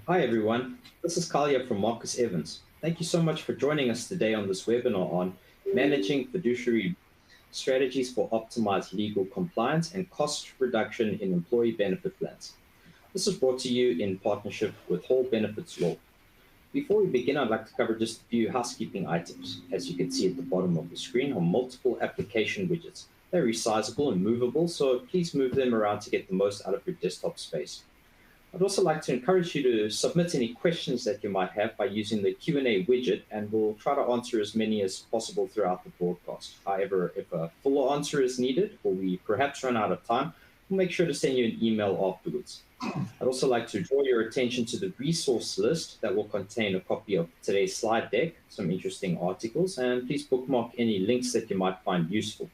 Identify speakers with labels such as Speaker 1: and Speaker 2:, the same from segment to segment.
Speaker 1: Hi, everyone. This is Kalia from Marcus Evans. Thank you so much for joining us today on this webinar on managing fiduciary strategies for optimized legal compliance and cost reduction in employee benefit plans. This is brought to you in partnership with Hall Benefits Law. Before we begin, I'd like to cover just a few housekeeping items. As you can see at the bottom of the screen are multiple application widgets. They're resizable and movable, so please move them around to get the most out of your desktop space. I'd also like to encourage you to submit any questions that you might have by using the Q&A widget, and we'll try to answer as many as possible throughout the broadcast. However, if a fuller answer is needed or we perhaps run out of time, we'll make sure to send you an email afterwards. I'd also like to draw your attention to the resource list that will contain a copy of today's slide deck, some interesting articles, and please bookmark any links that you might find useful.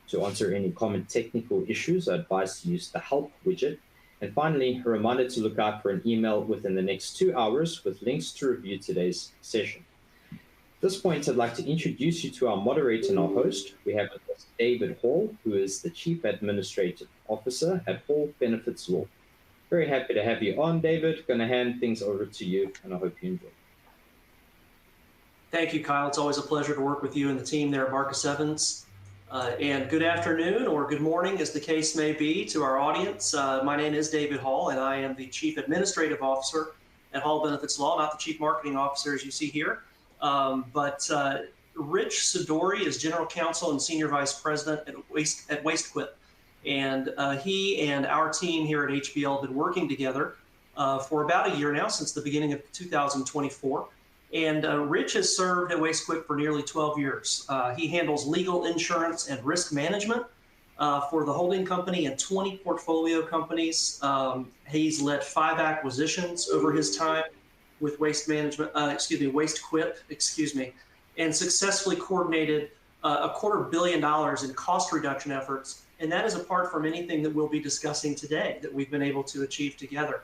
Speaker 1: To answer any common technical issues, I advise to use the help widget. And finally, a reminder to look out for an email within the next 2 hours with links to review today's session. At this point, I'd like to introduce you to our moderator and our host. We have with us David Hall, who is the Chief Administrative Officer at Hall Benefits Law. Very happy to have you on, David. Going to hand things over to you, and I hope you enjoy.
Speaker 2: Thank you, Kyle. It's always a pleasure to work with you and the team there at Marcus Evans. And good afternoon or good morning, as the case may be, to our audience. My name is David Hall, and I am the Chief Administrative Officer at Hall Benefits Law, not the Chief Marketing Officer, as you see here. Rich Sidori is General Counsel and Senior Vice President at WasteQuip. And he and our team here at HBL have been working together for about a year now, since the beginning of 2024. And Rich has served at WasteQuip for nearly 12 years. He handles legal, insurance, and risk management for the holding company and 20 portfolio companies. He's led 5 acquisitions over his time with WasteQuip, and successfully coordinated $250 million in cost reduction efforts. And that is apart from anything that we'll be discussing today that we've been able to achieve together.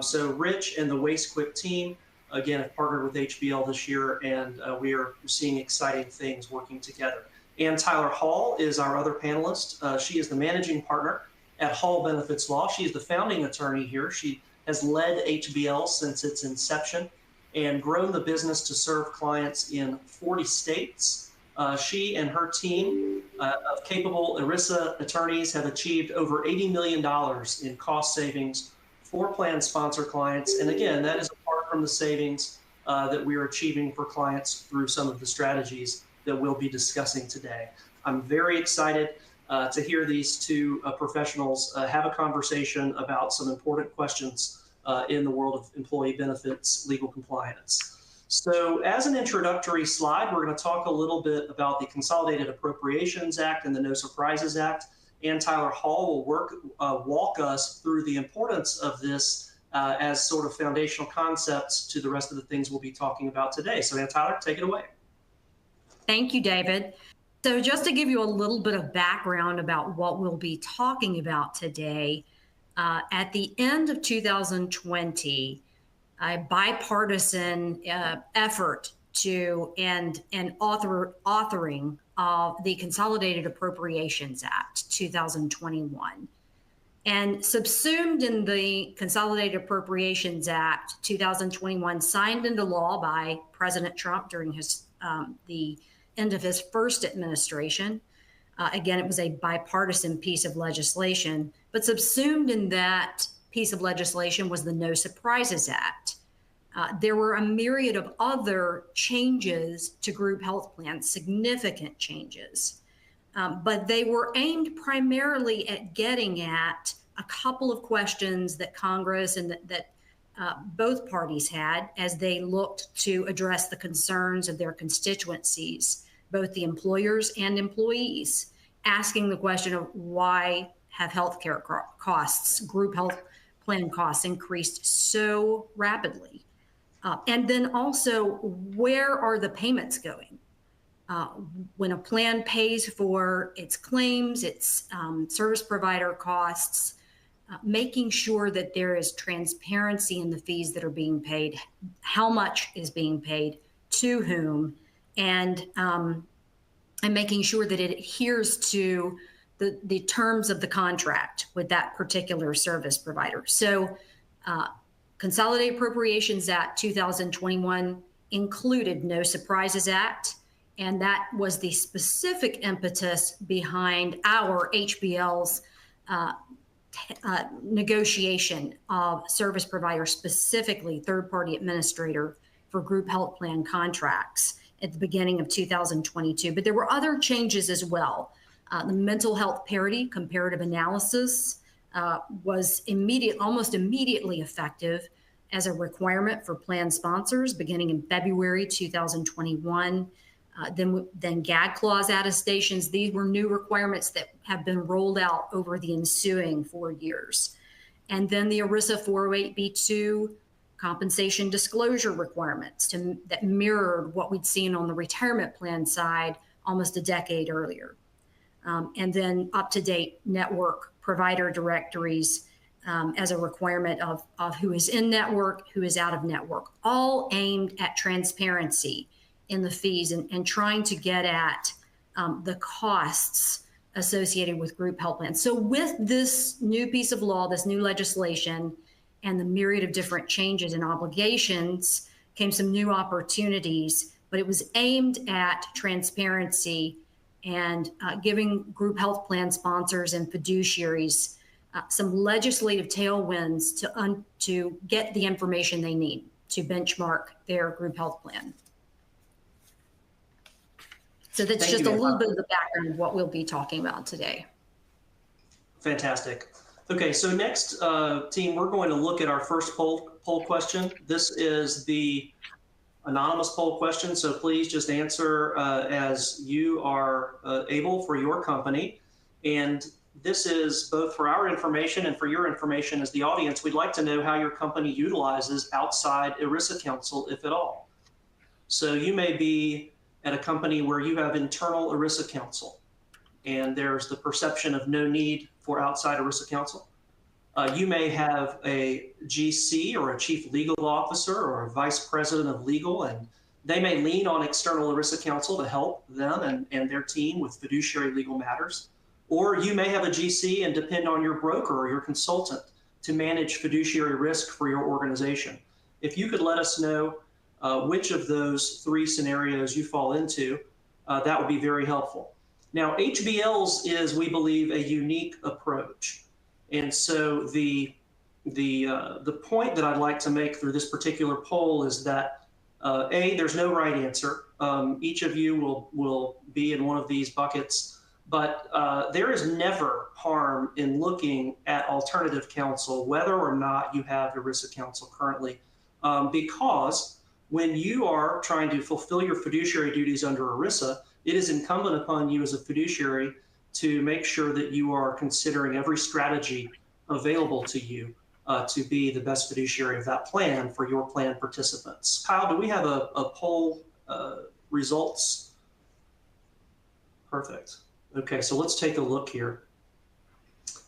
Speaker 2: So Rich and the WasteQuip team, again, have partnered with HBL this year, and we are seeing exciting things working together. Ann Tyler Hall is our other panelist. She is the managing partner at Hall Benefits Law. She is the founding attorney here. She has led HBL since its inception and grown the business to serve clients in 40 states. She and her team of capable ERISA attorneys have achieved over $80 million in cost savings for plan sponsor clients. And again, that is apart from the savings that we are achieving for clients through some of the strategies that we'll be discussing today. I'm very excited to hear these two professionals have a conversation about some important questions in the world of employee benefits legal compliance. So as an introductory slide, we're going to talk a little bit about the Consolidated Appropriations Act and the No Surprises Act. Ann Tyler Hall will walk us through the importance of this as sort of foundational concepts to the rest of the things we'll be talking about today. So Ann Tyler, take it away.
Speaker 3: Thank you, David. So just to give you a little bit of background about what we'll be talking about today, at the end of 2020, a bipartisan effort to end and authoring of the Consolidated Appropriations Act 2021. And subsumed in the Consolidated Appropriations Act 2021, signed into law by President Trump during his the end of his first administration. Again, it was a bipartisan piece of legislation, but subsumed in that piece of legislation was the No Surprises Act. There were a myriad of other changes to group health plans, significant changes, but they were aimed primarily at getting at a couple of questions that Congress and that both parties had as they looked to address the concerns of their constituencies, both the employers and employees, asking the question of why have healthcare costs, group health plan costs increased so rapidly? And then also, where are the payments going? When a plan pays for its claims, its service provider costs, making sure that there is transparency in the fees that are being paid, how much is being paid, to whom, and making sure that it adheres to the terms of the contract with that particular service provider. So Consolidated Appropriations Act 2021 included No Surprises Act, and that was the specific impetus behind our HBL's negotiation of service provider, specifically third-party administrator for group health plan contracts at the beginning of 2022. But there were other changes as well. The mental health parity comparative analysis was almost immediately effective as a requirement for plan sponsors beginning in February 2021. Then gag clause attestations. These were new requirements that have been rolled out over the ensuing 4 years. And then the ERISA 408B2 compensation disclosure requirements that mirrored what we'd seen on the retirement plan side almost a decade earlier. And then up-to-date network provider directories as a requirement of who is in network, who is out of network, all aimed at transparency in the fees and trying to get at the costs associated with group health plans. So with this new piece of law, this new legislation, and the myriad of different changes and obligations came some new opportunities, but it was aimed at transparency and giving group health plan sponsors and fiduciaries some legislative tailwinds to get the information they need to benchmark their group health plan. So that's just a little bit of the background of what we'll be talking about today.
Speaker 2: Fantastic. Okay, so next, team, we're going to look at our first poll question. This is the anonymous poll question, so please just answer as you are able for your company. And this is both for our information and for your information as the audience. We'd like to know how your company utilizes outside ERISA counsel, if at all. So you may be at a company where you have internal ERISA counsel, and there's the perception of no need for outside ERISA counsel. You may have a GC or a chief legal officer or a vice president of legal, and they may lean on external ERISA counsel to help them and their team with fiduciary legal matters. Or you may have a GC and depend on your broker or your consultant to manage fiduciary risk for your organization. If you could let us know which of those three scenarios you fall into, that would be very helpful. Now, HBLs is, we believe, a unique approach. And so the point that I'd like to make through this particular poll is that, A, there's no right answer. Each of you will be in one of these buckets, but there is never harm in looking at alternative counsel, whether or not you have ERISA counsel currently, because when you are trying to fulfill your fiduciary duties under ERISA, it is incumbent upon you as a fiduciary to make sure that you are considering every strategy available to you to be the best fiduciary of that plan for your plan participants. Kyle, do we have a poll results? Perfect. Okay, so let's take a look here.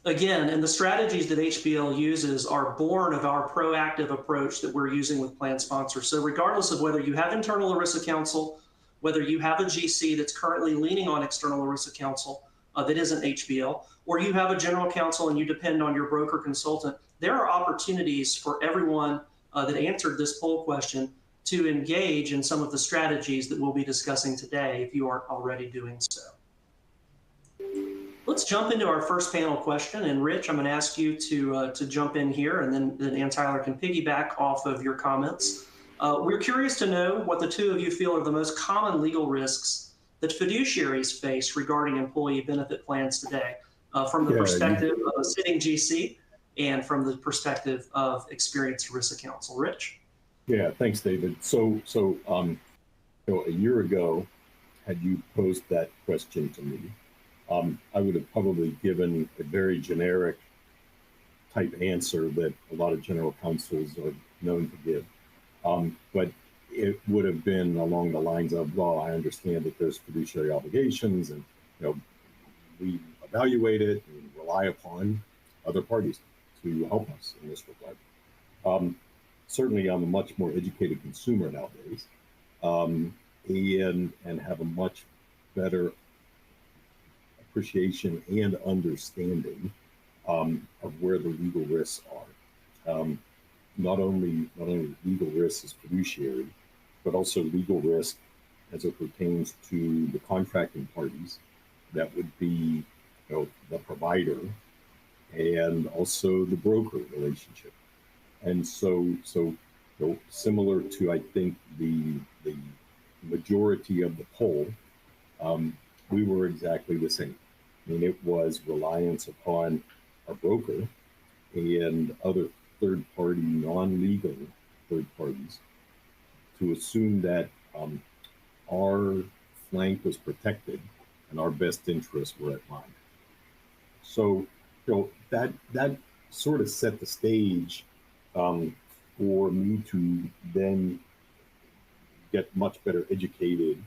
Speaker 2: Again, and the strategies that HBL uses are born of our proactive approach that we're using with plan sponsors. So regardless of whether you have internal ERISA counsel, whether you have a GC that's currently leaning on external ERISA counsel that isn't HBL, or you have a general counsel and you depend on your broker consultant, there are opportunities for everyone that answered this poll question to engage in some of the strategies that we'll be discussing today if you aren't already doing so. Let's jump into our first panel question. And Rich, I'm going to ask you to jump in here, and then Ann Tyler can piggyback off of your comments. We're curious to know what the two of you feel are the most common legal risks that fiduciaries face regarding employee benefit plans today, from the perspective of a sitting GC and from the perspective of experienced ERISA counsel. Rich?
Speaker 4: Yeah, thanks, David. So a year ago, had you posed that question to me, I would have probably given a very generic type answer that a lot of general counsels are known to give. But it would have been along the lines of, well, I understand that there's fiduciary obligations, and we evaluate it and rely upon other parties to help us in this regard. Certainly, I'm a much more educated consumer nowadays, and have a much better appreciation and understanding of where the legal risks are. not only legal risk as fiduciary, but also legal risk as it pertains to the contracting parties. That would be, the provider and also the broker relationship. And so similar to, I think, the majority of the poll, we were exactly the same. I mean, it was reliance upon a broker and other third-party, non-legal third parties to assume that our flank was protected and our best interests were at mind. So, that sort of set the stage for me to then get much better educated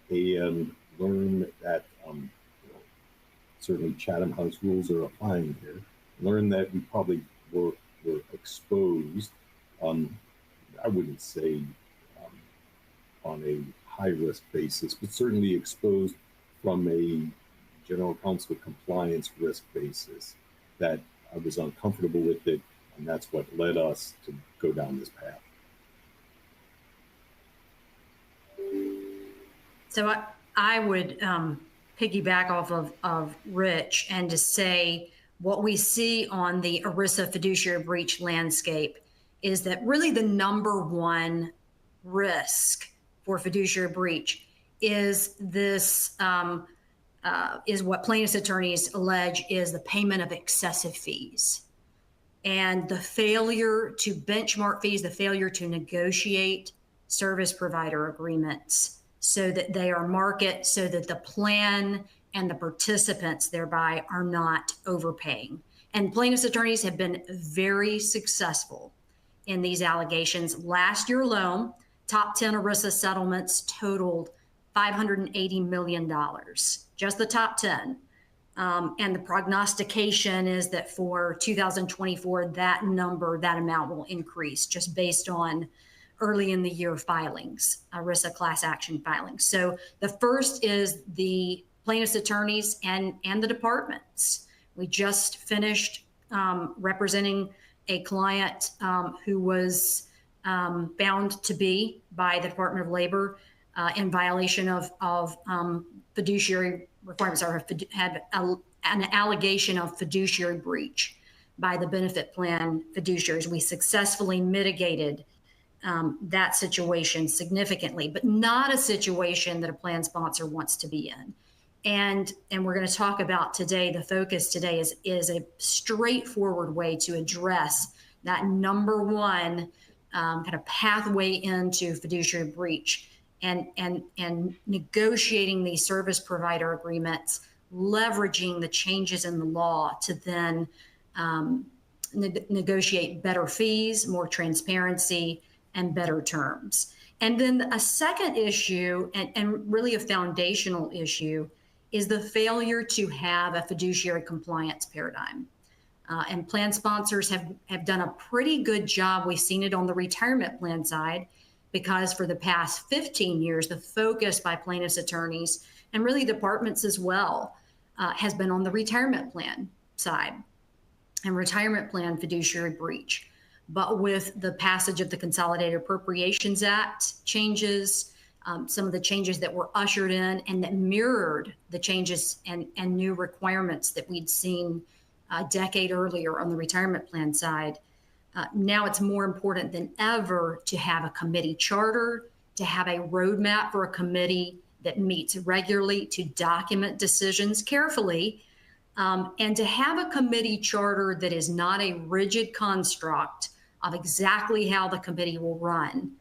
Speaker 4: and learn that certainly Chatham House rules are applying here. Learn that we probably were exposed on, I wouldn't say on a high risk basis, but certainly exposed from a general counsel compliance risk basis, that I was uncomfortable with it, and that's what led us to go down this path.
Speaker 3: So I would piggyback off of Rich and to say what we see on the ERISA fiduciary breach landscape is that really the number one risk for fiduciary breach is this is what plaintiffs' attorneys allege is the payment of excessive fees and the failure to benchmark fees, the failure to negotiate service provider agreements so that they are market, so that the plan and the participants thereby are not overpaying. And plaintiffs' attorneys have been very successful in these allegations. Last year alone, top 10 ERISA settlements totaled $580 million, just the top 10. And the prognostication is that for 2024, that amount will increase just based on early in the year filings, ERISA class action filings. So the first is the plaintiffs' attorneys and the departments. We just finished representing a client who was found to be by the Department of Labor in violation of fiduciary requirements, or had an allegation of fiduciary breach by the benefit plan fiduciaries. We successfully mitigated that situation significantly, but not a situation that a plan sponsor wants to be in. And we're going to talk about today, the focus today is a straightforward way to address that number one kind of pathway into fiduciary breach and negotiating these service provider agreements, leveraging the changes in the law to then negotiate better fees, more transparency, and better terms. And then a second issue, and really a foundational issue, is the failure to have a fiduciary compliance paradigm. And plan sponsors have done a pretty good job. We've seen it on the retirement plan side, because for the past 15 years, the focus by plaintiffs' attorneys, and really departments as well, has been on the retirement plan side and retirement plan fiduciary breach. But with the passage of the Consolidated Appropriations Act changes, some of the changes that were ushered in and that mirrored the changes and new requirements that we'd seen a decade earlier on the retirement plan side, now it's more important than ever to have a committee charter, to have a roadmap for a committee that meets regularly to document decisions carefully, and to have a committee charter that is not a rigid construct of exactly how the committee will run,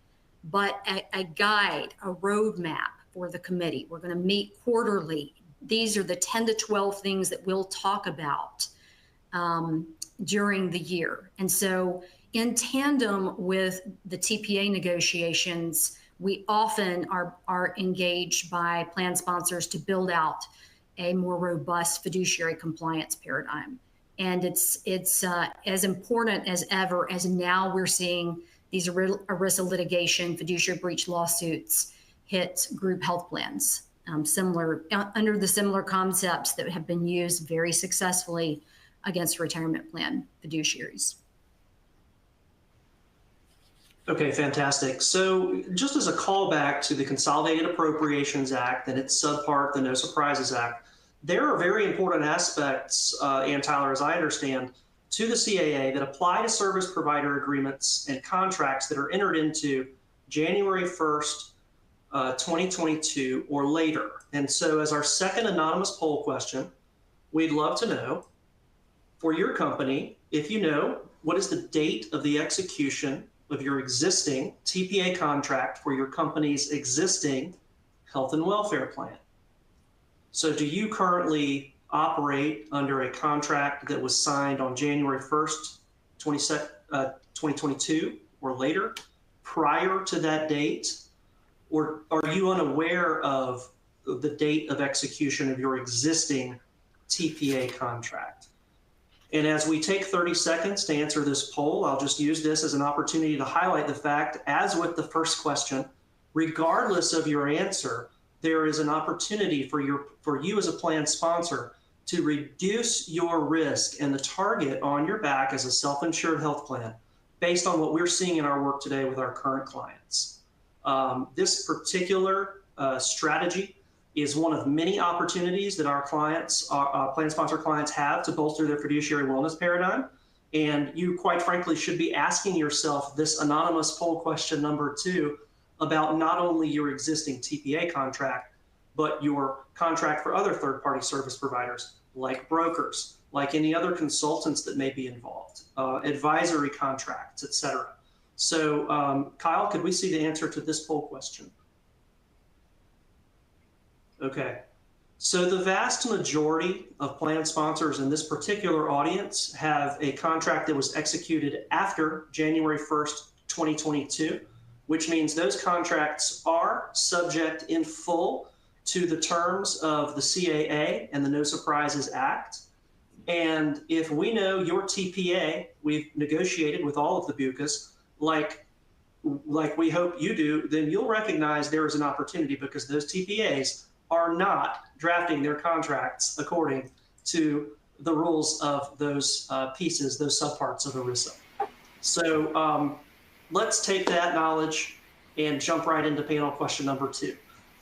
Speaker 3: but a guide, a roadmap for the committee. We're going to meet quarterly. These are the 10 to 12 things that we'll talk about during the year. And so in tandem with the TPA negotiations, we often are engaged by plan sponsors to build out a more robust fiduciary compliance paradigm. And it's as important as ever, as now we're seeing these ERISA litigation fiduciary breach lawsuits hit group health plans, under the similar concepts that have been used very successfully against retirement plan fiduciaries.
Speaker 2: Okay, fantastic. So just as a callback to the Consolidated Appropriations Act and its subpart, the No Surprises Act, there are very important aspects, Ann Tyler, as I understand, to the CAA that apply to service provider agreements and contracts that are entered into January 1st, 2022 or later. And so as our second anonymous poll question, we'd love to know for your company, if you know, what is the date of the execution of your existing TPA contract for your company's existing health and welfare plan? So do you currently operate under a contract that was signed on January 1st, 2022 or later, prior to that date? Or are you unaware of the date of execution of your existing TPA contract? And as we take 30 seconds to answer this poll, I'll just use this as an opportunity to highlight the fact, as with the first question, regardless of your answer, there is an opportunity for you as a plan sponsor to reduce your risk and the target on your back as a self-insured health plan based on what we're seeing in our work today with our current clients. This particular strategy is one of many opportunities that our clients, plan sponsor clients, have to bolster their fiduciary wellness paradigm. And you, quite frankly, should be asking yourself this anonymous poll question number 2 about not only your existing TPA contract, but your contract for other third-party service providers, like brokers, like any other consultants that may be involved, advisory contracts, et cetera. So Kyle, could we see the answer to this poll question? Okay, so the vast majority of plan sponsors in this particular audience have a contract that was executed after January 1st, 2022, which means those contracts are subject in full to the terms of the CAA and the No Surprises Act. And if we know your TPA, we've negotiated with all of the BUCAs, like we hope you do, then you'll recognize there is an opportunity because those TPAs are not drafting their contracts according to the rules of those pieces, those subparts of ERISA. So let's take that knowledge and jump right into panel question number 2.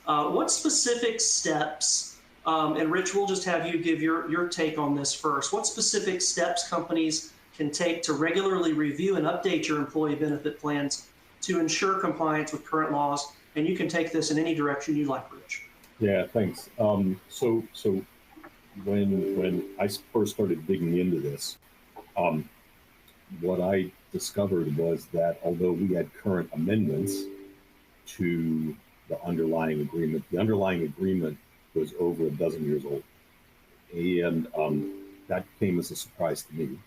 Speaker 2: What specific steps, and Rich, we'll just have you give your take on this first. What specific steps companies can take to regularly review and update your employee benefit plans to ensure compliance with current laws? And you can take this in any direction you like, Rich.
Speaker 4: Yeah, thanks. So when I first started digging into this, what I discovered was that although we had current amendments to the underlying agreement was over a dozen years old. And that came as a surprise to me.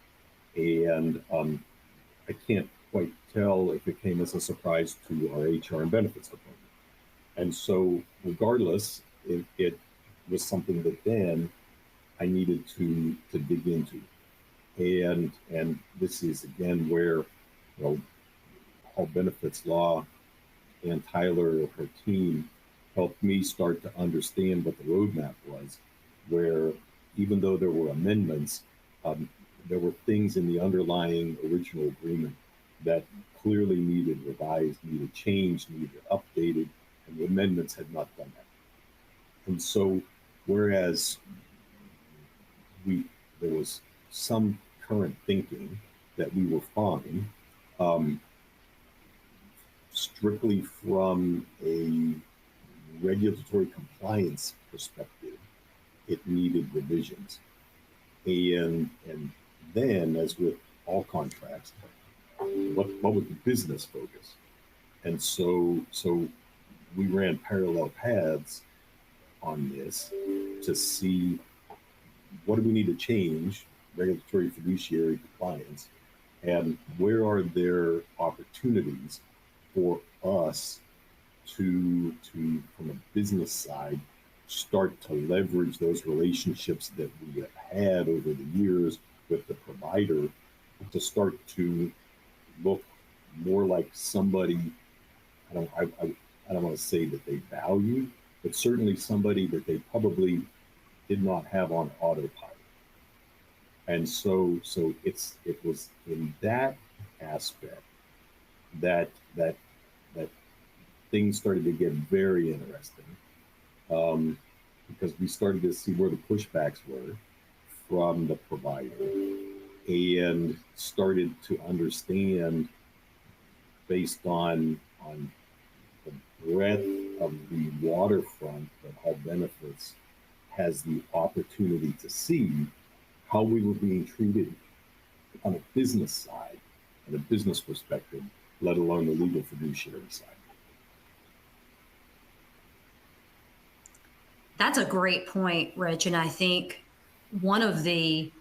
Speaker 4: And I can't quite tell if it came as a surprise to our HR and benefits department. And so regardless, it was something that then I needed to dig into. And this is again where, health benefits law and Tyler, her team, helped me start to understand what the roadmap was, where even though there were amendments, there were things in the underlying original agreement that clearly needed revised, needed changed, needed updated, and the amendments had not done that. And so, whereas there was some current thinking that we were fine, strictly from a regulatory compliance perspective, it needed revisions. And then, as with all contracts, what was the business focus? And so we ran parallel paths on this to see what do we need to change, regulatory fiduciary compliance, and where are there opportunities for us to from a business side, start to leverage those relationships that we have had over the years with the provider to start to look more like somebody, I don't want to say that they value, but certainly somebody that they probably did not have on autopilot. And so it was in that aspect that that things started to get very interesting, because we started to see where the pushbacks were from the provider, and started to understand, based on the breadth of the waterfront that Health Benefits has the opportunity to see, how we were being treated on a business side, and a business perspective, let alone the legal fiduciary side.
Speaker 3: That's a great point, Rich. And I think one of the,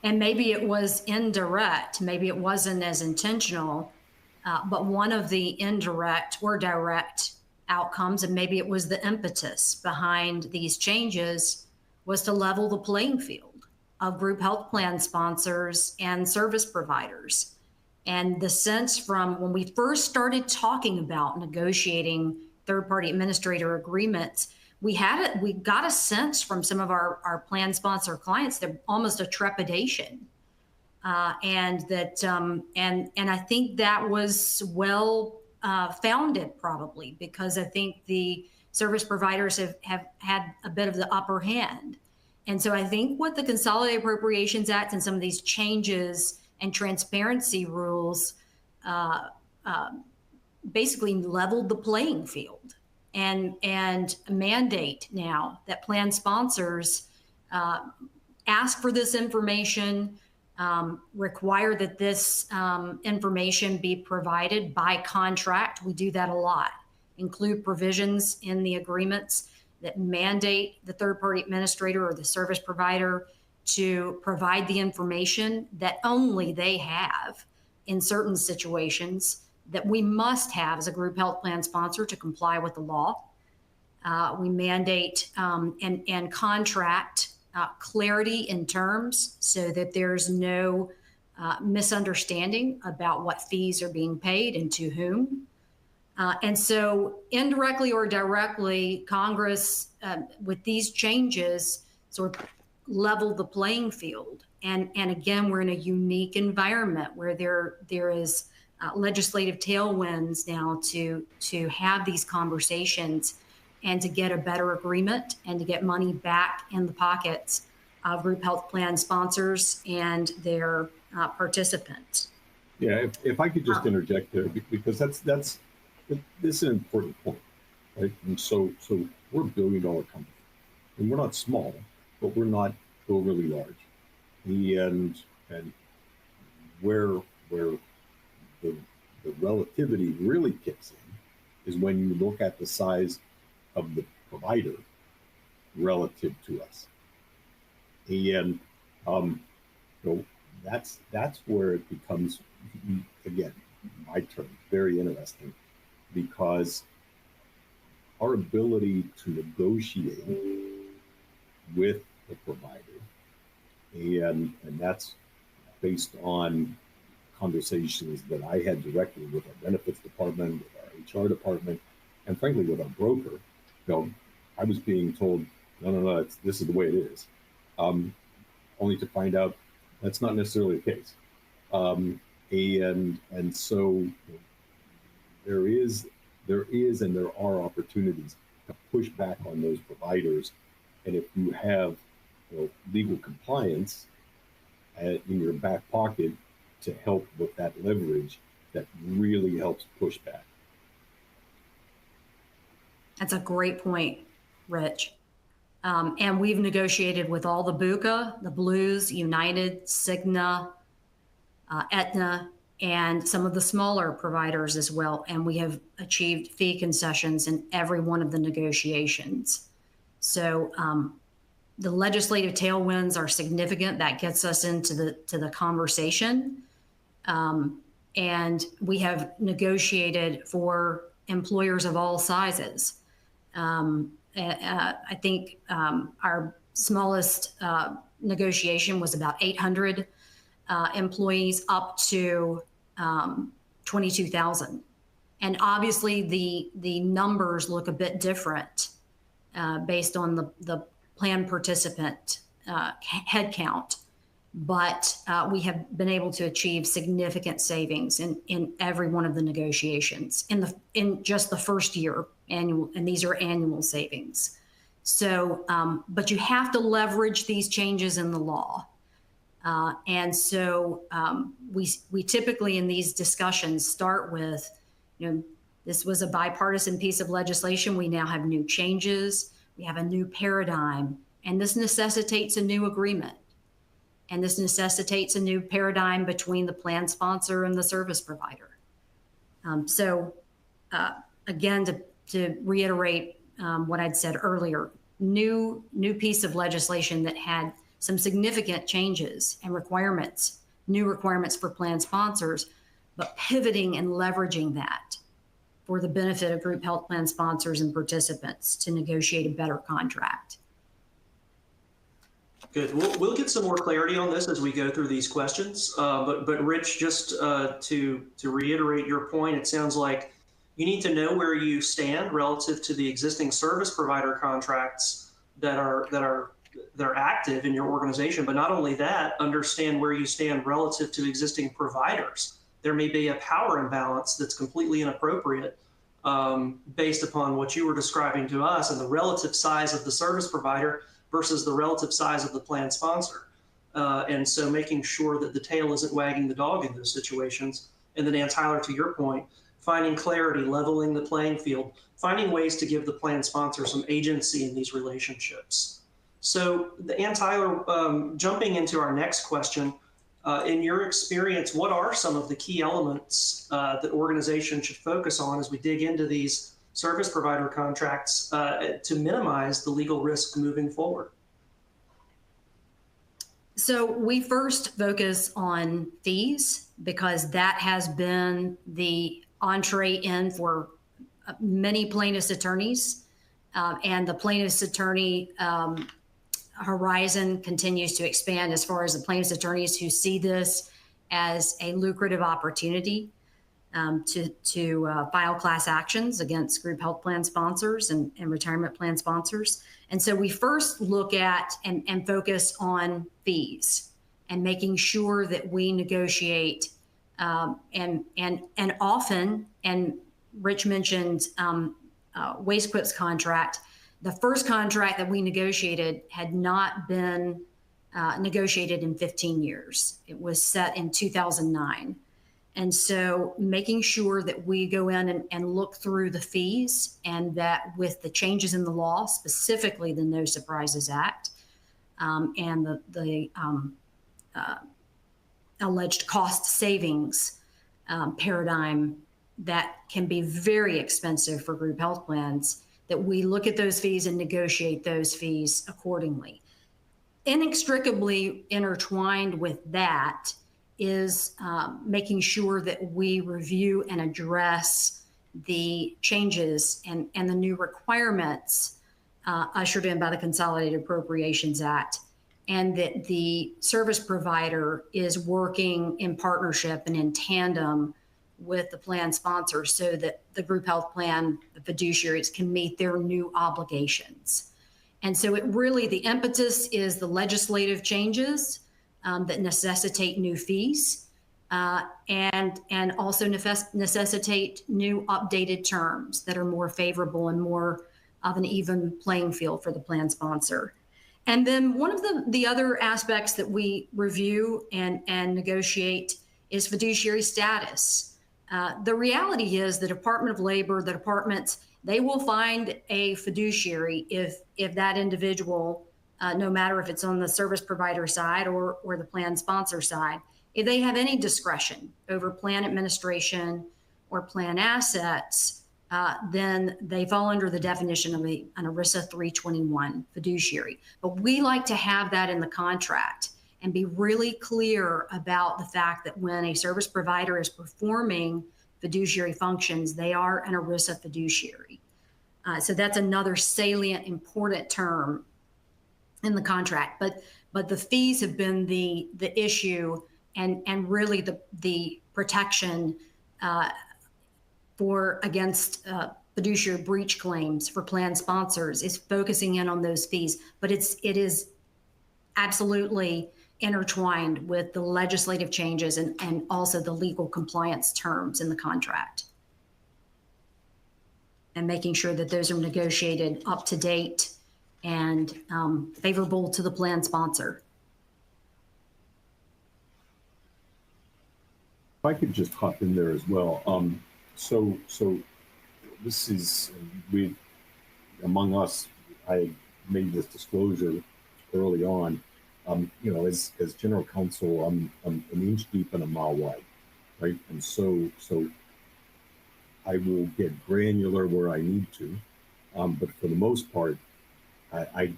Speaker 3: and maybe it was indirect, maybe it wasn't as intentional, but one of the indirect or direct outcomes, and maybe it was the impetus behind these changes, was to level the playing field of group health plan sponsors and service providers. And the sense from when we first started talking about negotiating third-party administrator agreements, we got a sense from some of our plan sponsor clients that almost a trepidation, and I think that was well founded, probably because I think the service providers have had a bit of the upper hand. And so I think what the Consolidated Appropriations Act and some of these changes and transparency rules basically leveled the playing field, and mandate now that plan sponsors ask for this information, require that this information be provided by contract. We do that a lot. Include provisions in the agreements that mandate the third-party administrator or the service provider to provide the information that only they have in certain situations, that we must have as a group health plan sponsor to comply with the law. We mandate and contract clarity in terms so that there's no misunderstanding about what fees are being paid and to whom. And so indirectly or directly, Congress, with these changes, sort of leveled the playing field. And again, we're in a unique environment where there is legislative tailwinds now to have these conversations and to get a better agreement and to get money back in the pockets of group health plan sponsors and their participants.
Speaker 4: Yeah, if I could just interject there, because this is an important point, right? And so we're a billion-dollar company, and we're not small, but we're not overly large. And where the relativity really kicks in is when you look at the size of the provider relative to us. And that's where it becomes, again, my term, very interesting, because our ability to negotiate with the provider, and that's based on conversations that I had directly with our benefits department, with our HR department, and frankly with our broker. I was being told, no, this is the way it is, only to find out that's not necessarily the case. And so there are opportunities to push back on those providers. And if you have legal compliance in your back pocket to help with that leverage, that really helps push back.
Speaker 3: That's a great point, Rich. And we've negotiated with all the BUCA, the Blues, United, Cigna, Aetna, and some of the smaller providers as well. And we have achieved fee concessions in every one of the negotiations. So the legislative tailwinds are significant. That gets us into the conversation. And we have negotiated for employers of all sizes. I think our smallest negotiation was about 800 employees up to 22,000. And obviously the numbers look a bit different based on the plan participant head count. but we have been able to achieve significant savings in every one of the negotiations in just the first year annual, and these are annual savings. So, but you have to leverage these changes in the law. And so we typically in these discussions start with, this was a bipartisan piece of legislation. We now have new changes. We have a new paradigm, and this necessitates a new agreement. And this necessitates a new paradigm between the plan sponsor and the service provider. Again, to reiterate what I'd said earlier, new piece of legislation that had some significant changes and requirements, new requirements for plan sponsors, but pivoting and leveraging that for the benefit of group health plan sponsors and participants to negotiate a better contract.
Speaker 2: Good. We'll get some more clarity on this as we go through these questions. But Rich, just to reiterate your point, it sounds like you need to know where you stand relative to the existing service provider contracts that are active in your organization. But not only that, understand where you stand relative to existing providers. There may be a power imbalance that's completely inappropriate based upon what you were describing to us and the relative size of the service provider versus the relative size of the plan sponsor. And so making sure that the tail isn't wagging the dog in those situations. And then, Ann Tyler, to your point, finding clarity, leveling the playing field, finding ways to give the plan sponsor some agency in these relationships. So Ann Tyler, jumping into our next question, in your experience, what are some of the key elements that organizations should focus on as we dig into these service provider contracts to minimize the legal risk moving forward?
Speaker 3: So we first focus on fees because that has been the entree in for many plaintiffs' attorneys, and the plaintiffs' attorney horizon continues to expand as far as the plaintiffs' attorneys who see this as a lucrative opportunity to file class actions against group health plan sponsors and retirement plan sponsors. And so we first look at and focus on fees and making sure that we negotiate and often, and Rich mentioned WasteQuip's contract. The first contract that we negotiated had not been negotiated in 15 years. It was set in 2009. And so making sure that we go in and look through the fees, and that with the changes in the law, specifically the No Surprises Act, and the alleged cost savings paradigm that can be very expensive for group health plans, that we look at those fees and negotiate those fees accordingly. Inextricably intertwined with that is making sure that we review and address the changes and the new requirements ushered in by the Consolidated Appropriations Act, and that the service provider is working in partnership and in tandem with the plan sponsor so that the group health plan, the fiduciaries, can meet their new obligations. And so it really, the impetus is the legislative changes that necessitate new fees and also necessitate new updated terms that are more favorable and more of an even playing field for the plan sponsor. And then one of the other aspects that we review and negotiate is fiduciary status. The reality is the Department of Labor, the departments, they will find a fiduciary if that individual, no matter if it's on the service provider side or the plan sponsor side, if they have any discretion over plan administration or plan assets, then they fall under the definition of an ERISA 321 fiduciary. But we like to have that in the contract and be really clear about the fact that when a service provider is performing fiduciary functions, they are an ERISA fiduciary. So that's another salient, important term in the contract. But the fees have been the issue, and really the protection against fiduciary breach claims for plan sponsors is focusing in on those fees. But it is absolutely intertwined with the legislative changes and also the legal compliance terms in the contract. And making sure that those are negotiated up to date and favorable to the plan sponsor.
Speaker 4: If I could just hop in there as well. So this is, among us, I made this disclosure early on. As general counsel, I'm an inch deep and a mile wide, right? And so I will get granular where I need to, but for the most part, I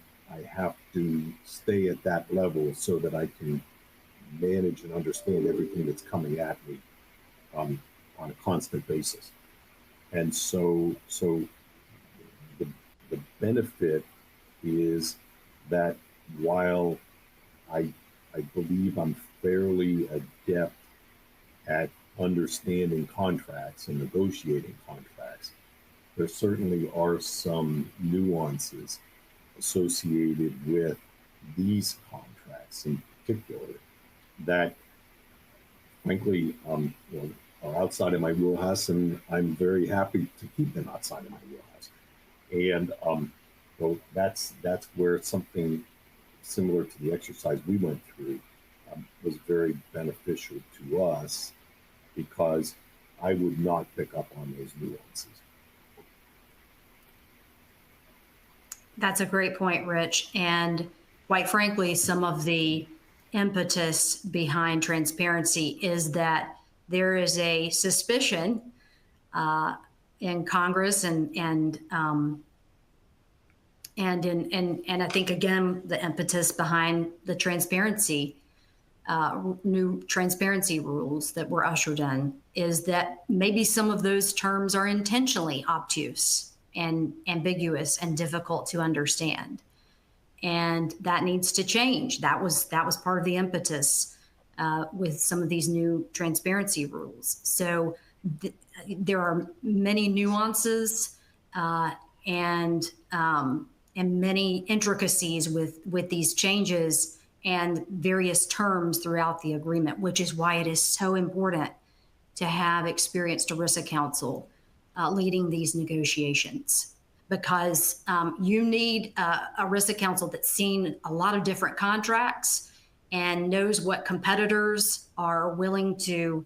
Speaker 4: have to stay at that level so that I can manage and understand everything that's coming at me on a constant basis. And so the benefit is that while I believe I'm fairly adept at understanding contracts and negotiating contracts, there certainly are some nuances associated with these contracts in particular that, frankly, are outside of my wheelhouse, and I'm very happy to keep them outside of my wheelhouse. And well, that's where something similar to the exercise we went through was very beneficial to us, because I would not pick up on those nuances.
Speaker 3: That's a great point, Rich. And quite frankly, some of the impetus behind transparency is that there is a suspicion in Congress and I think, again, the impetus behind the transparency, new transparency rules that were ushered in, is that maybe some of those terms are intentionally obtuse and ambiguous and difficult to understand. And that needs to change. That was part of the impetus with some of these new transparency rules. So there are many nuances and many intricacies with these changes and various terms throughout the agreement, which is why it is so important to have experienced ERISA counsel leading these negotiations, because you need ERISA counsel that's seen a lot of different contracts and knows what competitors are willing to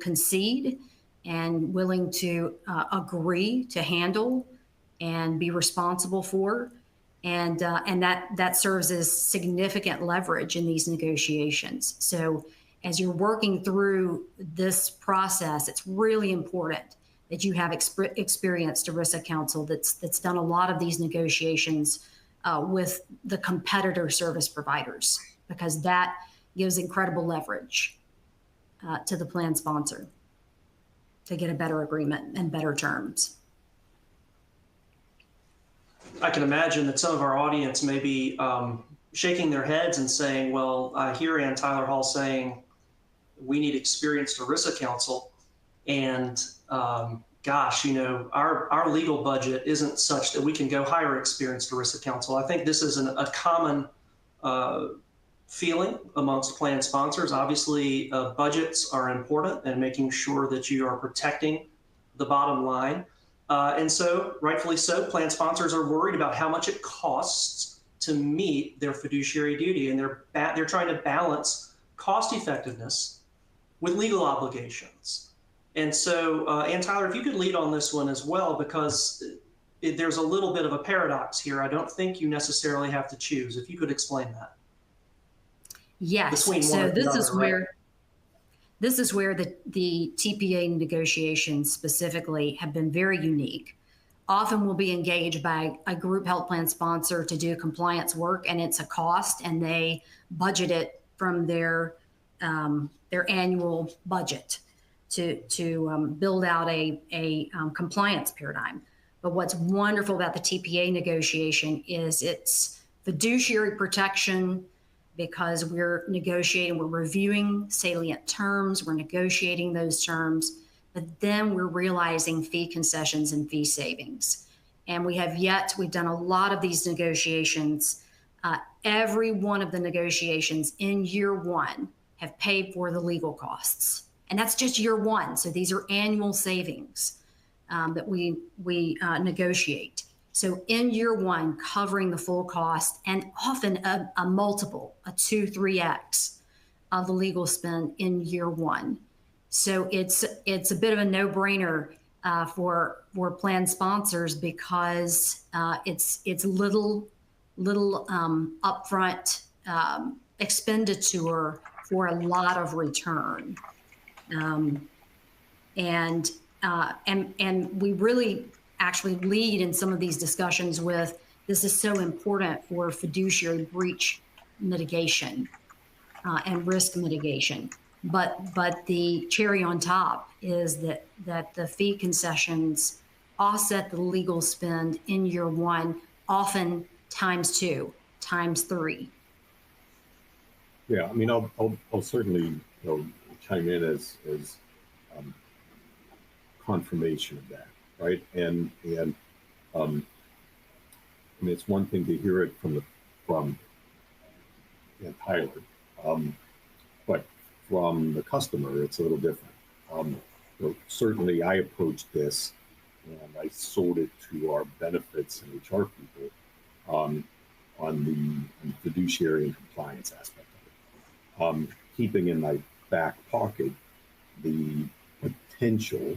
Speaker 3: concede and willing to agree to handle and be responsible for. And that serves as significant leverage in these negotiations. So as you're working through this process, it's really important that you have experienced ERISA counsel that's done a lot of these negotiations with the competitor service providers, because that gives incredible leverage to the plan sponsor to get a better agreement and better terms.
Speaker 2: I can imagine that some of our audience may be shaking their heads and saying, well, I hear Ann Tyler Hall saying we need experienced ERISA counsel. And gosh, our legal budget isn't such that we can go hire experienced ERISA counsel. I think this is a common feeling amongst plan sponsors. Obviously, budgets are important, and making sure that you are protecting the bottom line. And so, rightfully so, plan sponsors are worried about how much it costs to meet their fiduciary duty, and they're trying to balance cost effectiveness with legal obligations. And so, Ann Tyler, if you could lead on this one as well, because there's a little bit of a paradox here. I don't think you necessarily have to choose. If you could explain that.
Speaker 3: Yes. So this is where the TPA negotiations specifically have been very unique. Often we'll be engaged by a group health plan sponsor to do compliance work, and it's a cost, and they budget it from their annual budget to build out a compliance paradigm. But what's wonderful about the TPA negotiation is it's fiduciary protection, because we're negotiating, we're reviewing salient terms, we're negotiating those terms, but then we're realizing fee concessions and fee savings. And we've done a lot of these negotiations every one of the negotiations in year one have paid for the legal costs. And that's just year one. So these are annual savings that we negotiate. So in year one, covering the full cost, and often a multiple, a 2-3x of the legal spend in year one. So it's a bit of a no-brainer for plan sponsors, because it's little upfront expenditure for a lot of return, and we really actually lead in some of these discussions with, this is so important for fiduciary breach mitigation and risk mitigation. But the cherry on top is that the fee concessions offset the legal spend in year one, often times 2, times 3.
Speaker 4: Yeah, I mean, I'll certainly chime in as confirmation of that, right? And I mean, it's one thing to hear it from Tyler, but from the customer, it's a little different. Certainly, I approached this and I sold it to our benefits and HR people on the fiduciary and compliance aspect of it, keeping in my back pocket the potential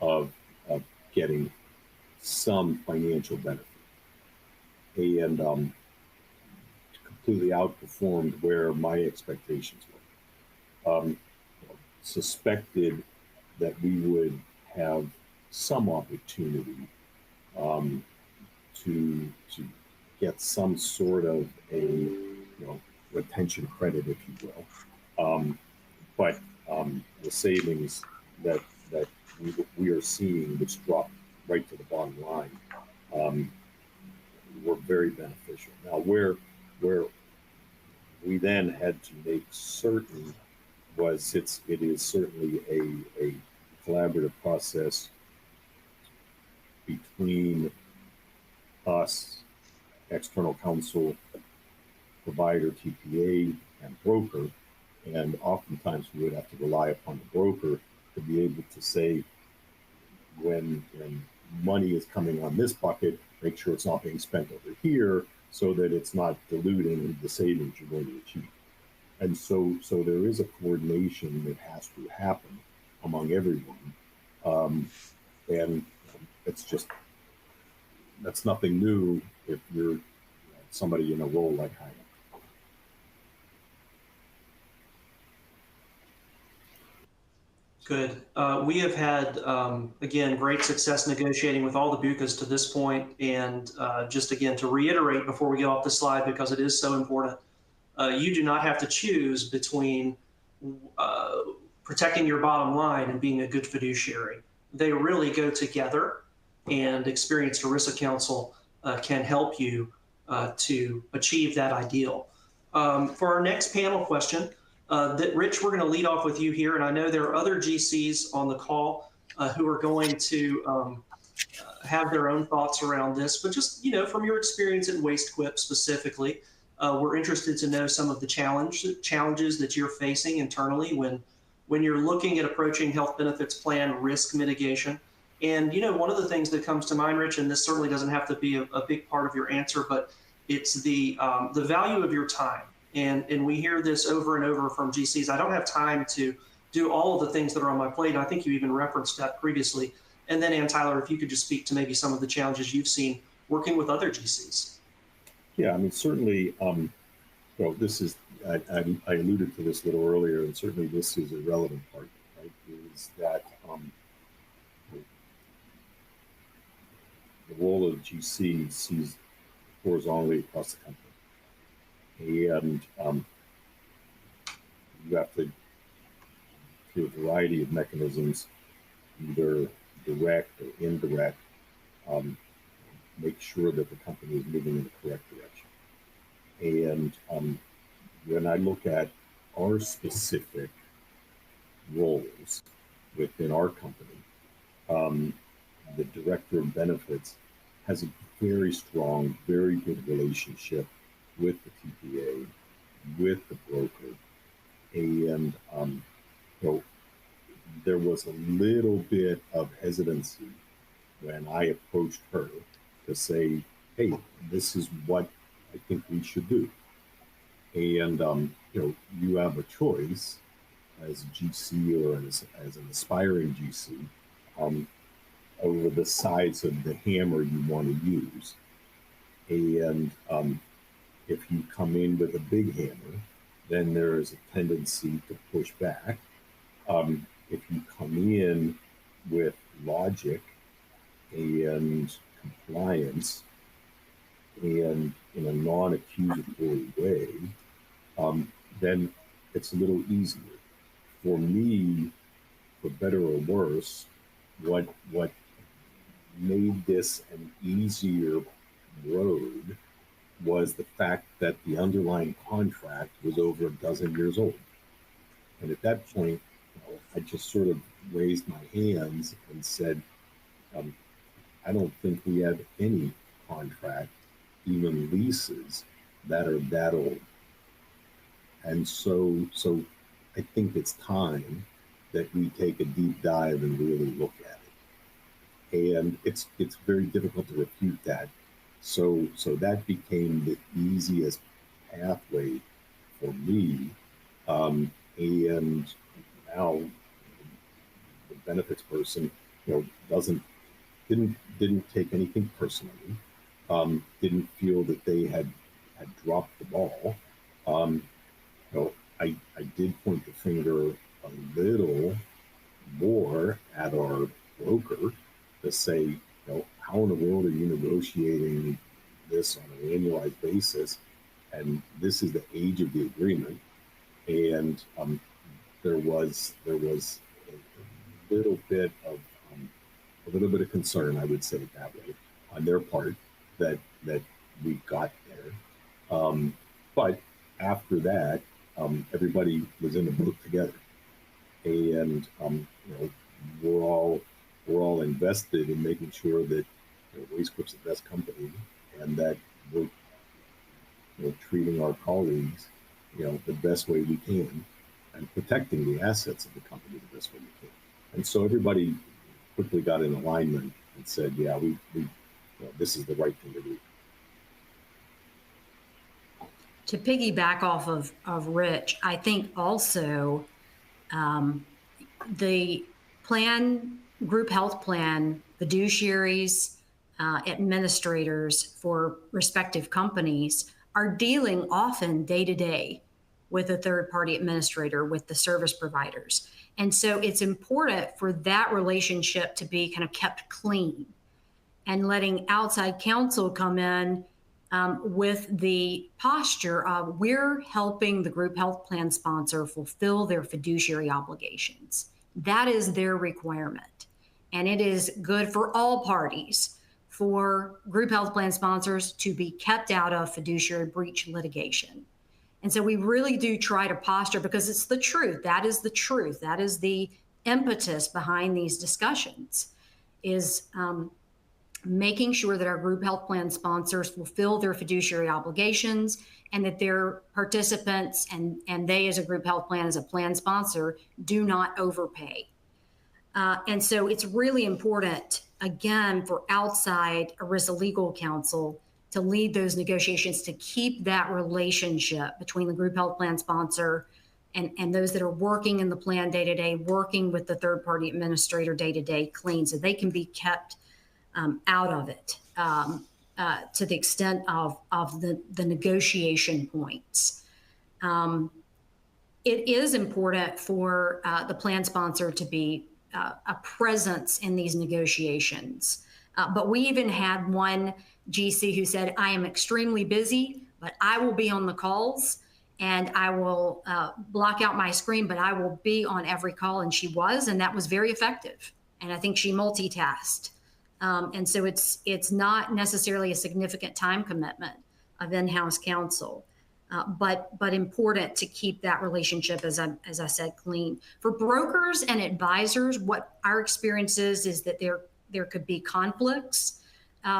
Speaker 4: of getting some financial benefit, and completely outperformed where my expectations were. Suspected that we would have some opportunity to get some sort of a retention credit, if you will, but the savings that we are seeing, which drop right to the bottom line, were very beneficial. Now, where we then had to make certain was it is certainly a collaborative process between us, external counsel, provider, TPA, and broker, and oftentimes we would have to rely upon the broker to be able to say, when money is coming on this bucket, make sure it's not being spent over here, so that it's not diluting the savings you're going to achieve. And so there is a coordination that has to happen among everyone, and it's just, that's nothing new if you're somebody in a role like I am.
Speaker 2: Good. We have had, again, great success negotiating with all the BUCAs to this point. And just again, to reiterate before we get off the slide, because it is so important, you do not have to choose between protecting your bottom line and being a good fiduciary. They really go together, and experienced ERISA counsel can help you to achieve that ideal. For our next panel question, Rich, we're going to lead off with you here, and I know there are other GCs on the call who are going to have their own thoughts around this, but just, from your experience at WasteQuip specifically, we're interested to know some of the challenges that you're facing internally when you're looking at approaching health benefits plan risk mitigation. And, one of the things that comes to mind, Rich, and this certainly doesn't have to be a big part of your answer, but it's the value of your time. And we hear this over and over from GCs. I don't have time to do all of the things that are on my plate. I think you even referenced that previously. And then, Ann Tyler, if you could just speak to maybe some of the challenges you've seen working with other GCs.
Speaker 4: Yeah, I mean, certainly, this is, I alluded to this a little earlier, and certainly this is a relevant part, right, is that the role of GC sees horizontally across the company. And you have to, through a variety of mechanisms, either direct or indirect, make sure that the company is moving in the correct direction. And when I look at our specific roles within our company, the director of benefits has a very strong, very good relationship with the TPA, with the broker, and there was a little bit of hesitancy when I approached her to say, "Hey, this is what I think we should do." And you have a choice as a GC or as an aspiring GC over the size of the hammer you want to use. And if you come in with a big hammer, then there is a tendency to push back. If you come in with logic and compliance and in a non-accusatory way, then it's a little easier. For me, for better or worse, what made this an easier road was the fact that the underlying contract was over a dozen years old. And at that point, I just sort of raised my hands and said, I don't think we have any contract, even leases, that are that old. And so I think it's time that we take a deep dive and really look at it. And it's very difficult to refute that. So that became the easiest pathway for me. And now the benefits person, didn't take anything personally. Didn't feel that they had dropped the ball. I did point the finger a little more at our broker to say, how in the world are you negotiating this on an annualized basis? And this is the age of the agreement. And there was a little bit of concern, I would say it that way, on their part that we got there. But after that, everybody was in the boat together, and we're all invested in making sure that Waste Corp's the best company, and that we're treating our colleagues the best way we can, and protecting the assets of the company the best way we can. And so everybody quickly got in alignment and said, yeah, we this is the right thing to do.
Speaker 3: To piggyback off of Rich, I think also the group health plan fiduciaries, administrators for respective companies are dealing often day to day with a third party administrator, with the service providers. And so it's important for that relationship to be kind of kept clean, and letting outside counsel come in with the posture of, we're helping the group health plan sponsor fulfill their fiduciary obligations. That is their requirement. And it is good for all parties for group health plan sponsors to be kept out of fiduciary breach litigation. And so we really do try to posture, because it's the truth. That is the truth. That is the impetus behind these discussions, is making sure that our group health plan sponsors fulfill their fiduciary obligations, and that their participants and they as a group health plan, as a plan sponsor, do not overpay. And so it's really important, again, for outside ERISA legal counsel to lead those negotiations, to keep that relationship between the group health plan sponsor and those that are working in the plan day to day, working with the third party administrator day to day, clean, so they can be kept out of it to the extent of the negotiation points. It is important for the plan sponsor to be a presence in these negotiations. But we even had one GC who said, I am extremely busy, but I will be on the calls, and I will block out my screen, but I will be on every call. And she was, and that was very effective. And I think she multitasked. And so it's not necessarily a significant time commitment of in-house counsel, but important to keep that relationship, as I said, clean. For brokers and advisors, what our experience is that there could be conflicts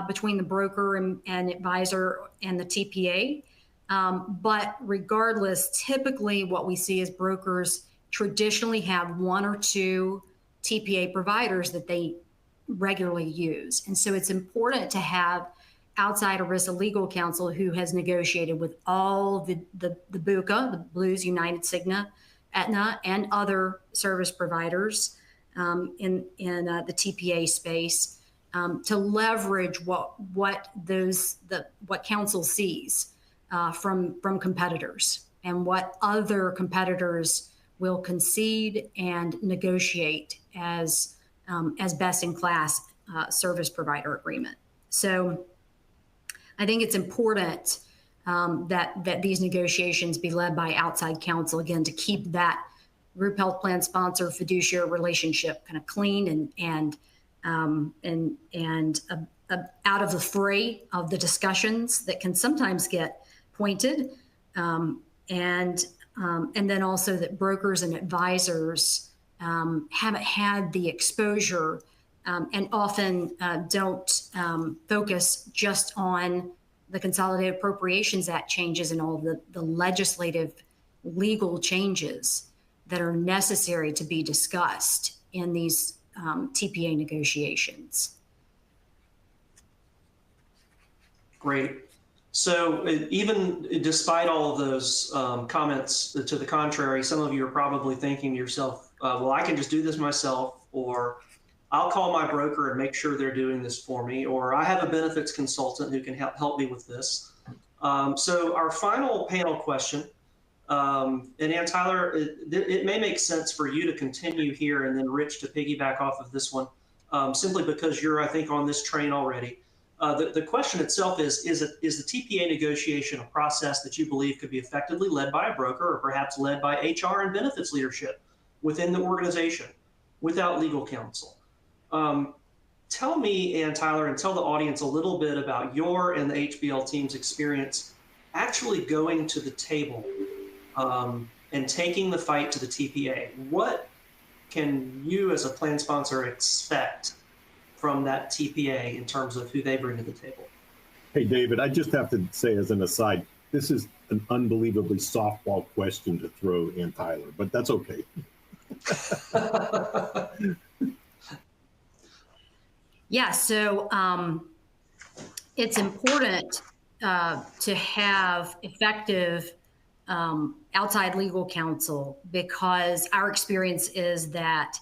Speaker 3: between the broker and advisor and the TPA. But regardless, typically what we see is brokers traditionally have one or two TPA providers that they regularly use. And so it's important to have outside ERISA legal counsel who has negotiated with all the BUCA, the Blues, United, Cigna, Aetna, and other service providers in the TPA space to leverage what counsel sees from competitors and what other competitors will concede and negotiate as best in class service provider agreement. So I think it's important that these negotiations be led by outside counsel, again, to keep that group health plan sponsor fiduciary relationship kind of clean and out of the fray of the discussions that can sometimes get pointed, and then also that brokers and advisors haven't had the exposure and often don't focus just on the Consolidated Appropriations Act changes and all the legislative legal changes that are necessary to be discussed in these TPA negotiations.
Speaker 2: Great. So even despite all of those comments to the contrary, some of you are probably thinking to yourself, well, I can just do this myself, or I'll call my broker and make sure they're doing this for me, or I have a benefits consultant who can help me with this. So our final panel question, and Ann Tyler, it may make sense for you to continue here and then Rich to piggyback off of this one, simply because you're, I think, on this train already. The question itself is the TPA negotiation a process that you believe could be effectively led by a broker or perhaps led by HR and benefits leadership within the organization without legal counsel? Tell me, Ann Tyler, and tell the audience a little bit about your and the HBL team's experience actually going to the table and taking the fight to the TPA. What can you as a plan sponsor expect from that TPA in terms of who they bring to the table?
Speaker 4: Hey, David, I just have to say as an aside, this is an unbelievably softball question to throw Ann Tyler, but that's okay.
Speaker 3: Yeah, so it's important to have effective outside legal counsel, because our experience is that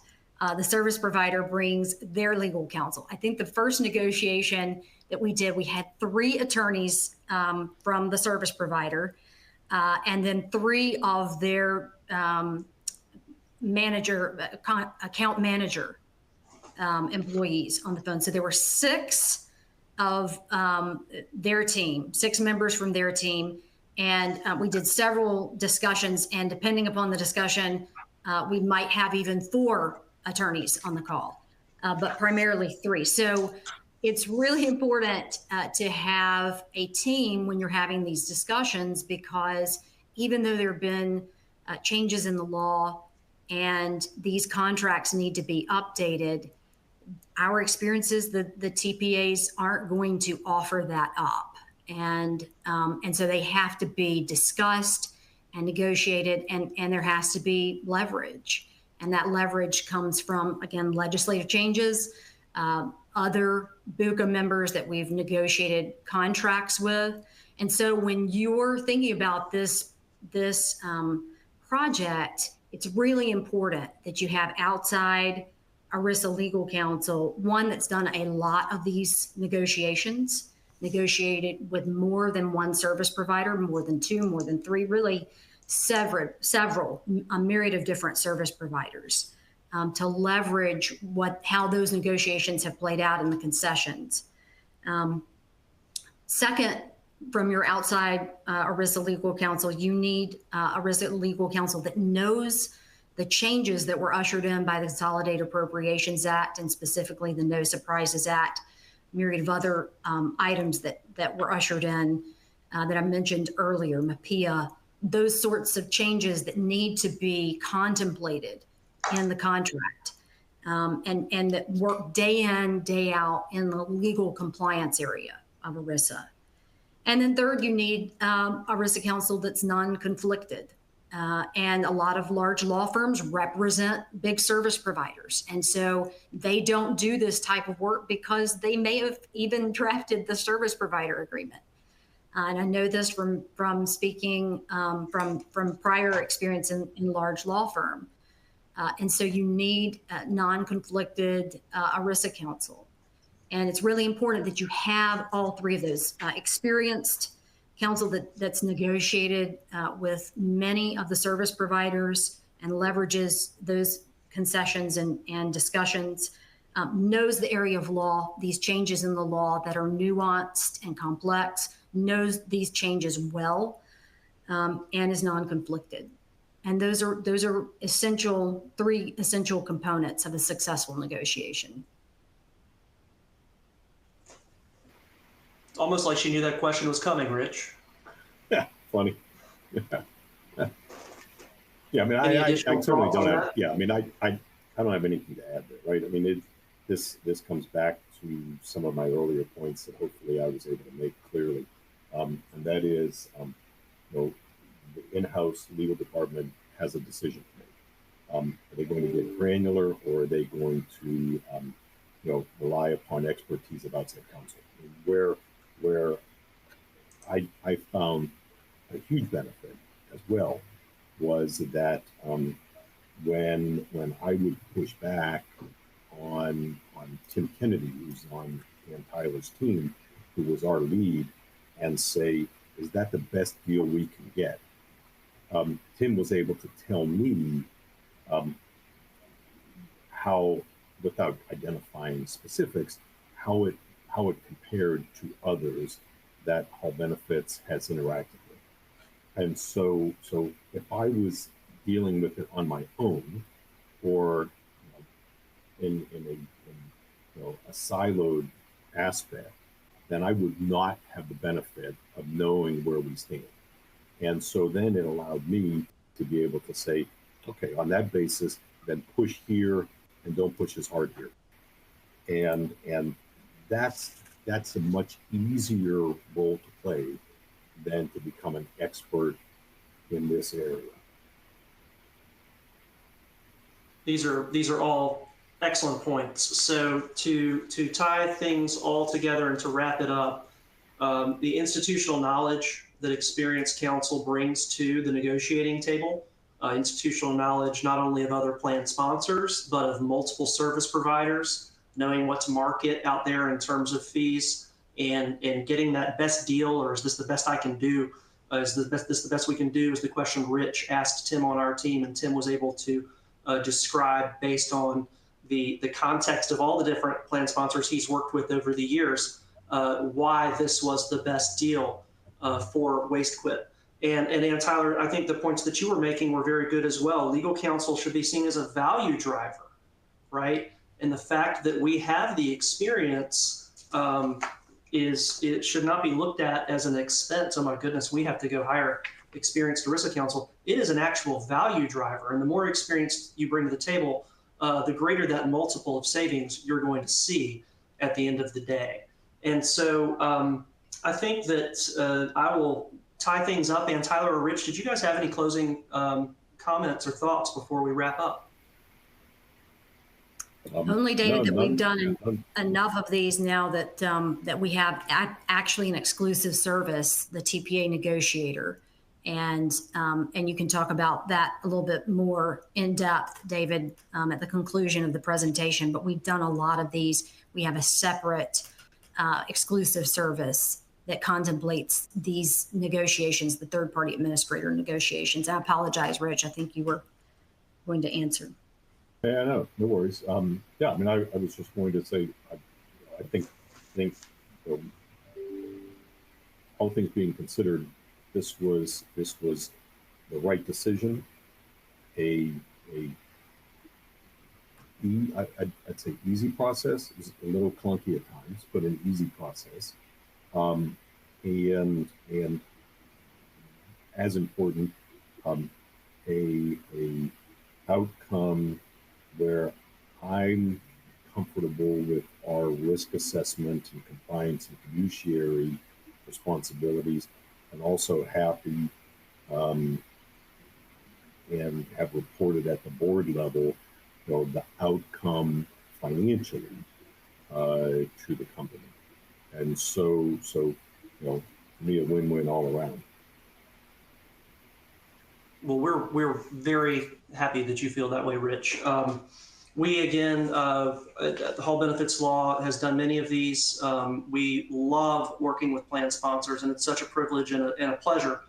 Speaker 3: the service provider brings their legal counsel. I think the first negotiation that we did, we had 3 attorneys from the service provider and then 3 of their account manager employees on the phone. So there were 6 of their team, 6 members from their team. And we did several discussions, and depending upon the discussion, we might have even 4 attorneys on the call, but primarily 3. So it's really important to have a team when you're having these discussions, because even though there have been changes in the law and these contracts need to be updated, our experience is that the TPAs aren't going to offer that up. And so they have to be discussed and negotiated, and there has to be leverage. And that leverage comes from, again, legislative changes, other BUCA members that we've negotiated contracts with. And so when you're thinking about this project, it's really important that you have outside ERISA legal counsel, one that's done a lot of these negotiations, negotiated with more than one service provider, more than 2, more than 3, really several, a myriad of different service providers to leverage how those negotiations have played out in the concessions. Second, from your outside ERISA legal counsel, you need ERISA legal counsel that knows the changes that were ushered in by the Consolidated Appropriations Act, and specifically the No Surprises Act, myriad of other items that were ushered in that I mentioned earlier, MAPIA, those sorts of changes that need to be contemplated in the contract, and that work day in, day out in the legal compliance area of ERISA. And then third, you need ERISA counsel that's non-conflicted. And a lot of large law firms represent big service providers. And so they don't do this type of work because they may have even drafted the service provider agreement. And I know this from speaking from prior experience in large law firm. And so you need non-conflicted ERISA counsel. And it's really important that you have all three of those: experienced counsel that's negotiated with many of the service providers and leverages those concessions and discussions, knows the area of law, these changes in the law that are nuanced and complex, knows these changes well, and is non-conflicted. And those are three essential components of a successful negotiation.
Speaker 2: Almost like she knew that question was coming, Rich.
Speaker 4: Yeah, funny. Yeah, I mean, I certainly don't have. Yeah, I mean, I don't have anything to add there, right? I mean, this comes back to some of my earlier points that hopefully I was able to make clearly, and that is, the in-house legal department has a decision to make. Are they going to get granular, or are they going to, rely upon expertise of outside counsel? I mean, where I found a huge benefit as well was that when I would push back on Tim Kennedy, who's on Dan Tyler's team, who was our lead, and say, is that the best deal we can get? Tim was able to tell me how, without identifying specifics, how it compared to others that Hall Benefits has interacted with. And so if I was dealing with it on my own, or in a siloed aspect, then I would not have the benefit of knowing where we stand. And so then it allowed me to be able to say, okay, on that basis, then push here and don't push as hard here. And that's a much easier role to play than to become an expert in this area.
Speaker 2: These are all excellent points. So to tie things all together and to wrap it up, the institutional knowledge that experienced counsel brings to the negotiating table, institutional knowledge not only of other plan sponsors, but of multiple service providers, knowing what to market out there in terms of fees, and getting that best deal, or is this the best I can do? Is this the best we can do? Is the question Rich asked Tim on our team, and Tim was able to describe, based on the context of all the different plan sponsors he's worked with over the years, why this was the best deal for Waste Quit. And Ann Tyler, I think the points that you were making were very good as well. Legal counsel should be seen as a value driver, right? And the fact that we have the experience it should not be looked at as an expense. Oh my goodness, we have to go hire experienced ERISA counsel. It is an actual value driver. And the more experience you bring to the table, the greater that multiple of savings you're going to see at the end of the day. And so I think that I will tie things up. And Tyler or Rich, did you guys have any closing comments or thoughts before we wrap up?
Speaker 3: Only, David, that we've done enough of these now that that we have actually an exclusive service, the TPA negotiator, and you can talk about that a little bit more in depth, David, at the conclusion of the presentation. But we've done a lot of these. We have a separate exclusive service that contemplates these negotiations, the third-party administrator negotiations. I apologize, Rich. I think you were going to answer.
Speaker 4: Yeah, no worries. Yeah, I mean, I was just going to say, I think all things being considered, this was the right decision. I'd say easy process. It was a little clunky at times, but an easy process. And as important, a outcome where I'm comfortable with our risk assessment and compliance and fiduciary responsibilities, and also happy and have reported at the board level, the outcome financially to the company. And so to me, a win-win all around.
Speaker 2: Well, we're very happy that you feel that way, Rich. We, again, the Whole Benefits Law has done many of these. We love working with plan sponsors, and it's such a privilege and a pleasure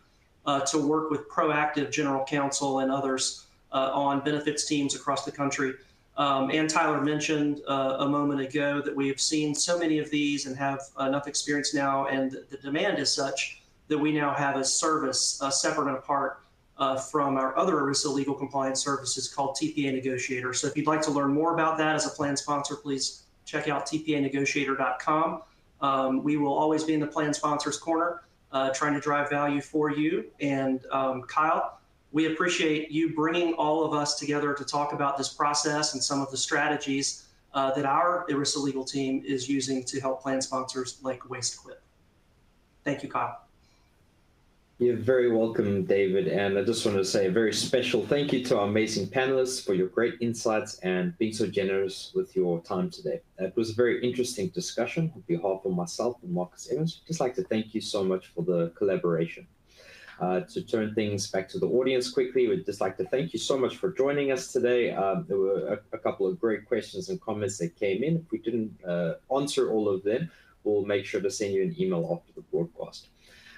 Speaker 2: to work with proactive general counsel and others on benefits teams across the country. And Tyler mentioned a moment ago that we have seen so many of these and have enough experience now, and the demand is such that we now have a service separate and apart from our other ERISA legal compliance services called TPA Negotiator. So if you'd like to learn more about that as a plan sponsor, please check out tpanegotiator.com. We will always be in the plan sponsor's corner, trying to drive value for you. And Kyle, we appreciate you bringing all of us together to talk about this process and some of the strategies that our ERISA legal team is using to help plan sponsors like WasteQuip. Thank you, Kyle.
Speaker 1: You're very welcome, David. And I just want to say a very special thank you to our amazing panelists for your great insights and being so generous with your time today. It was a very interesting discussion. On behalf of myself and Marcus Evans, I'd just like to thank you so much for the collaboration. To turn things back to the audience quickly, we'd just like to thank you so much for joining us today. There were a couple of great questions and comments that came in. If we didn't answer all of them, we'll make sure to send you an email after the broadcast.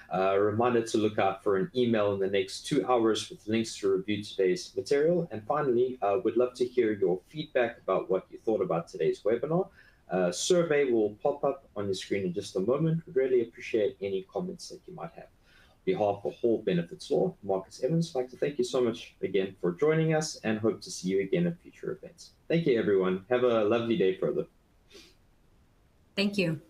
Speaker 1: A reminder to look out for an email in the next 2 hours with links to review today's material. And finally, we'd love to hear your feedback about what you thought about today's webinar. A survey will pop up on your screen in just a moment. We'd really appreciate any comments that you might have. On behalf of Whole Benefits Law, Marcus Evans, I'd like to thank you so much again for joining us and hope to see you again at future events. Thank you, everyone. Have a lovely day further.
Speaker 3: Thank you.